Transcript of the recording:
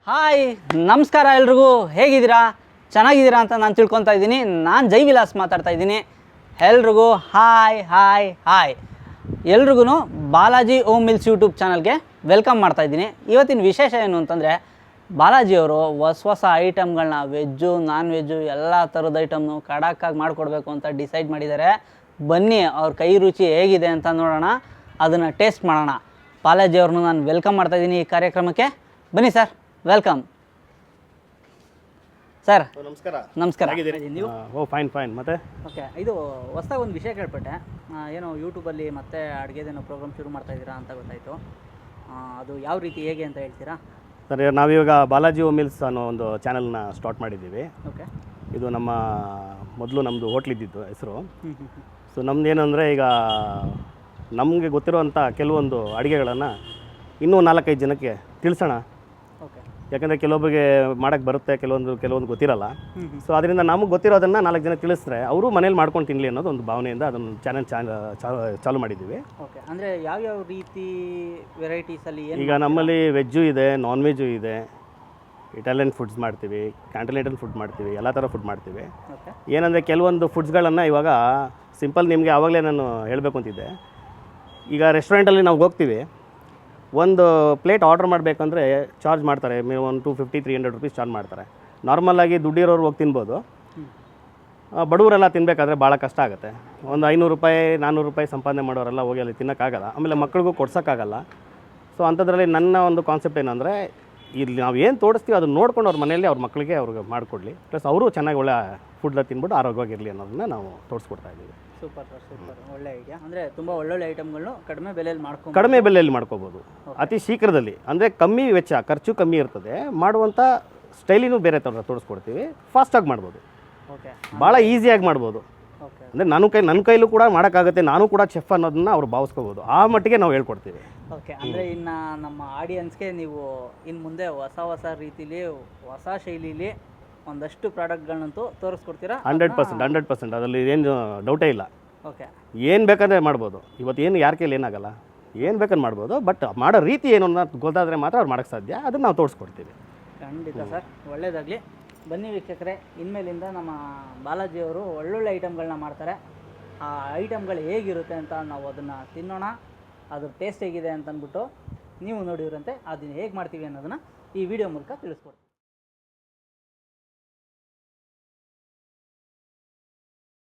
Hi ನಮಸ್ಕಾರ ಎಲ್ರಿಗೂ, ಹೇಗಿದ್ದೀರಾ? ಚೆನ್ನಾಗಿದ್ದೀರಾ ಅಂತ ನಾನು ತಿಳ್ಕೊತಾ ಇದ್ದೀನಿ. ನಾನು ಜೈ ವಿಲಾಸ್ ಮಾತಾಡ್ತಾ ಇದ್ದೀನಿ. ಎಲ್ರಿಗೂ ಹಾಯ್ ಹಾಯ್ ಹಾಯ್ ಎಲ್ರಿಗೂ ಬಾಲಾಜಿ ಓಮ್ ಮಿಲ್ಸ್ ಯೂಟ್ಯೂಬ್ ಚಾನಲ್ಗೆ ವೆಲ್ಕಮ್ ಮಾಡ್ತಾಯಿದ್ದೀನಿ. ಇವತ್ತಿನ ವಿಶೇಷ ಏನು ಅಂತಂದರೆ, ಬಾಲಾಜಿಯವರು ಹೊಸ ಐಟಮ್ಗಳನ್ನ ವೆಜ್ಜು ನಾನ್ ವೆಜ್ಜು ಎಲ್ಲ ಥರದ ಐಟಮ್ನು ಖಡಕ್ಕಾಗಿ ಮಾಡಿಕೊಡ್ಬೇಕು ಅಂತ ಡಿಸೈಡ್ ಮಾಡಿದ್ದಾರೆ. ಬನ್ನಿ ಅವ್ರ ಕೈ ರುಚಿ ಹೇಗಿದೆ ಅಂತ ನೋಡೋಣ, ಅದನ್ನು ಟೇಸ್ಟ್ ಮಾಡೋಣ. ಬಾಲಾಜಿಯವ್ರನ್ನೂ ನಾನು ವೆಲ್ಕಮ್ ಮಾಡ್ತಾಯಿದ್ದೀನಿ ಈ ಕಾರ್ಯಕ್ರಮಕ್ಕೆ. ಬನ್ನಿ ಸರ್, ವೆಲ್ಕಮ್ ಸರ್. ನಮಸ್ಕಾರ. ನಮಸ್ಕಾರ. ನೀವು? ಫೈನ್. ಮತ್ತೆ ಓಕೆ, ಇದು ಹೊಸದಾಗಿ ಒಂದು ವಿಷಯ ಕೇಳ್ಪಟ್ಟೆ. ಏನೋ ಯೂಟ್ಯೂಬಲ್ಲಿ ಮತ್ತೆ ಅಡುಗೆದೇನೋ ಪ್ರೋಗ್ರಾಮ್ ಶುರು ಮಾಡ್ತಾ ಇದ್ದೀರಾ ಅಂತ ಗೊತ್ತಾಯಿತು. ಅದು ಯಾವ ರೀತಿ ಹೇಗೆ ಅಂತ ಹೇಳ್ತೀರಾ? ಸರ್, ನಾವಿವಾಗ ಬಾಲಾಜಿ ಓಮ್ ಮಿಲ್ಸ್ ಅನ್ನೋ ಒಂದು ಚಾನಲ್ನ ಸ್ಟಾರ್ಟ್ ಮಾಡಿದ್ದೀವಿ. ಓಕೆ, ಇದು ನಮ್ಮ ಮೊದಲು ನಮ್ಮದು ಹೋಟ್ಲಿದ್ದಿದ್ದು ಹೆಸರು. ಸೊ ನಮ್ದು ಏನಂದರೆ, ಈಗ ನಮಗೆ ಗೊತ್ತಿರುವಂಥ ಕೆಲವೊಂದು ಅಡುಗೆಗಳನ್ನು ಇನ್ನೂ 4-5 ಜನಕ್ಕೆ ತಿಳಿಸೋಣ. ಓಕೆ, ಯಾಕಂದರೆ ಕೆಲವೊಬ್ಬರಿಗೆ ಮಾಡೋಕ್ಕೆ ಬರುತ್ತೆ, ಕೆಲವೊಂದು ಗೊತ್ತಿರಲ್ಲ. ಸೊ ಅದರಿಂದ ನಮಗೆ ಗೊತ್ತಿರೋದನ್ನು 4 ಜನ ತಿಳಿಸಿದ್ರೆ ಅವರು ಮನೇಲಿ ಮಾಡ್ಕೊಂಡು ತಿನ್ನಲಿ ಅನ್ನೋದು ಒಂದು ಭಾವನೆಯಿಂದ ಅದನ್ನು ಚಾಲು ಮಾಡಿದ್ದೀವಿ. ಓಕೆ, ಅಂದರೆ ಯಾವ್ಯಾವ ರೀತಿ ವೆರೈಟೀಸಲ್ಲಿ? ಈಗ ನಮ್ಮಲ್ಲಿ ವೆಜ್ಜು ಇದೆ, ನಾನ್ ವೆಜ್ಜು ಇದೆ, ಇಟಾಲಿಯನ್ ಫುಡ್ಸ್ ಮಾಡ್ತೀವಿ, ಕಾಂಟಿನೆಂಟಲ್ ಫುಡ್ ಮಾಡ್ತೀವಿ, ಎಲ್ಲ ಥರ ಫುಡ್ ಮಾಡ್ತೀವಿ. ಏನಂದರೆ ಕೆಲವೊಂದು ಫುಡ್ಸ್ಗಳನ್ನು ಇವಾಗ ಸಿಂಪಲ್ ನಿಮಗೆ ಆವಾಗಲೇ ನಾನು ಹೇಳಬೇಕು ಅಂತಿದ್ದೆ. ಈಗ ರೆಸ್ಟೋರೆಂಟಲ್ಲಿ ನಾವು ಹೋಗ್ತೀವಿ, ಒಂದು ಪ್ಲೇಟ್ ಆರ್ಡ್ರ್ ಮಾಡಬೇಕಂದ್ರೆ ಚಾರ್ಜ್ ಮಾಡ್ತಾರೆ, ಒಂದು 250-300 ರುಪೀಸ್ ಚಾರ್ಜ್ ಮಾಡ್ತಾರೆ. ನಾರ್ಮಲಾಗಿ ದುಡ್ಡಿರೋರು ಹೋಗಿ ತಿನ್ಬೋದು. ಬಡವರೆಲ್ಲ ತಿನ್ನಬೇಕಾದ್ರೆ ಭಾಳ ಕಷ್ಟ ಆಗುತ್ತೆ. ಒಂದು 500 ರೂಪಾಯಿ 400 ರೂಪಾಯಿ ಸಂಪಾದನೆ ಮಾಡೋರೆಲ್ಲ ಹೋಗಿ ಅಲ್ಲಿ ತಿನ್ನೋಕ್ಕಾಗಲ್ಲ, ಆಮೇಲೆ ಮಕ್ಳಿಗೂ ಕೊಡ್ಸೋಕ್ಕಾಗಲ್ಲ. ಸೊ ಅಂಥದ್ರಲ್ಲಿ ನನ್ನ ಒಂದು ಕಾನ್ಸೆಪ್ಟ್ ಏನಂದರೆ, ಇಲ್ಲಿ ನಾವು ಏನು ತೋರಿಸ್ತೀವಿ ಅದನ್ನು ನೋಡ್ಕೊಂಡು ಅವ್ರ ಮನೆಯಲ್ಲಿ ಅವ್ರ ಮಕ್ಕಳಿಗೆ ಅವ್ರಿಗೆ ಮಾಡಿಕೊಡ್ಲಿ, ಪ್ಲಸ್ ಅವರು ಚೆನ್ನಾಗಿ ಒಳ್ಳೆ ಫುಡ್ನ ತಿನ್ಬಿಟ್ಟು ಆರೋಗ್ಯವಾಗಿರಲಿ ಅನ್ನೋದನ್ನ ನಾವು ತೋರಿಸ್ಕೊಡ್ತಾ ಇದ್ದೀವಿ. ಸೂಪರ್ ಸರ್, ಸೂಪರ್, ಒಳ್ಳೆ ಐಡಿಯಾ. ಅಂದರೆ ತುಂಬ ಒಳ್ಳೊಳ್ಳೆ ಐಟಮ್ಗಳನ್ನ ಕಡಿಮೆ ಬೆಲೆಯಲ್ಲಿ ಕಡಿಮೆ ಬೆಲೆಯಲ್ಲಿ ಮಾಡ್ಕೋಬೋದು, ಅತಿ ಶೀಘ್ರದಲ್ಲಿ. ಅಂದರೆ ಕಮ್ಮಿ ವೆಚ್ಚ, ಖರ್ಚು ಕಮ್ಮಿ ಇರ್ತದೆ, ಮಾಡುವಂಥ ಸ್ಟೈಲಿನೂ ಬೇರೆ ಥರ ತೋರಿಸ್ಕೊಡ್ತೀವಿ. ಫಾಸ್ಟಾಗಿ ಮಾಡ್ಬೋದು, ಓಕೆ, ಭಾಳ ಈಸಿಯಾಗಿ ಮಾಡ್ಬೋದು. ಓಕೆ, ಅಂದರೆ ನನ್ನ ಕೈಲೂ ಕೂಡ ಮಾಡೋಕ್ಕಾಗುತ್ತೆ, ನಾನು ಕೂಡ ಚೆಫ್ ಅನ್ನೋದನ್ನ ಅವ್ರು ಭಾವಿಸ್ಕೋಬೋದು. ಆ ಮಟ್ಟಿಗೆ ನಾವು ಹೇಳ್ಕೊಡ್ತೀವಿ. ಓಕೆ, ಅಂದರೆ ಇನ್ನು ನಮ್ಮ ಆಡಿಯನ್ಸ್ಗೆ ನೀವು ಇನ್ನು ಮುಂದೆ ಹೊಸ ರೀತಿಲಿ, ಹೊಸ ಶೈಲಿಲಿ ಒಂದಷ್ಟು ಪ್ರಾಡಕ್ಟ್ಗಳನ್ನಂತೂ ತೋರಿಸ್ಕೊಡ್ತೀರಾ? 100%. ಅದರಲ್ಲಿ ಏನು ಡೌಟೇ ಇಲ್ಲ. ಓಕೆ, ಏನು ಬೇಕಾದರೆ ಮಾಡ್ಬೋದು. ಇವತ್ತು ಏನು ಯಾರ ಕೈಲಿ ಏನಾಗಲ್ಲ, ಏನು ಬೇಕಾದ್ರೆ ಮಾಡ್ಬೋದು. ಬಟ್ ಮಾಡೋ ರೀತಿ ಏನು ಅನ್ನೋದು ಗೊತ್ತಾದರೆ ಮಾತ್ರ ಅವ್ರು ಮಾಡೋಕ್ಕೆ ಸಾಧ್ಯ. ಅದನ್ನು ನಾವು ತೋರಿಸ್ಕೊಡ್ತೀವಿ. ಖಂಡಿತ ಸರ್, ಒಳ್ಳೆಯದಾಗಲಿ. ಬನ್ನಿ ವೀಕ್ಷಕರೇ, ಇನ್ಮೇಲಿಂದ ನಮ್ಮ ಬಾಲಾಜಿಯವರು ಒಳ್ಳೊಳ್ಳೆ ಐಟಮ್ಗಳನ್ನ ಮಾಡ್ತಾರೆ. ಆ ಐಟಮ್ಗಳು ಹೇಗಿರುತ್ತೆ ಅಂತ ನಾವು ಅದನ್ನು ತಿನ್ನೋಣ, ಅದ್ರ ಟೇಸ್ಟ್ ಹೇಗಿದೆ ಅಂತ ಅಂದ್ಬಿಟ್ಟು ನೀವು ನೋಡಿದ್ರಂತೆ ಅದನ್ನು ಹೇಗೆ ಮಾಡ್ತೀವಿ ಅನ್ನೋದನ್ನು ಈ ವಿಡಿಯೋ ಮೂಲಕ ತಿಳಿಸ್ಕೊಡ್ತೀವಿ.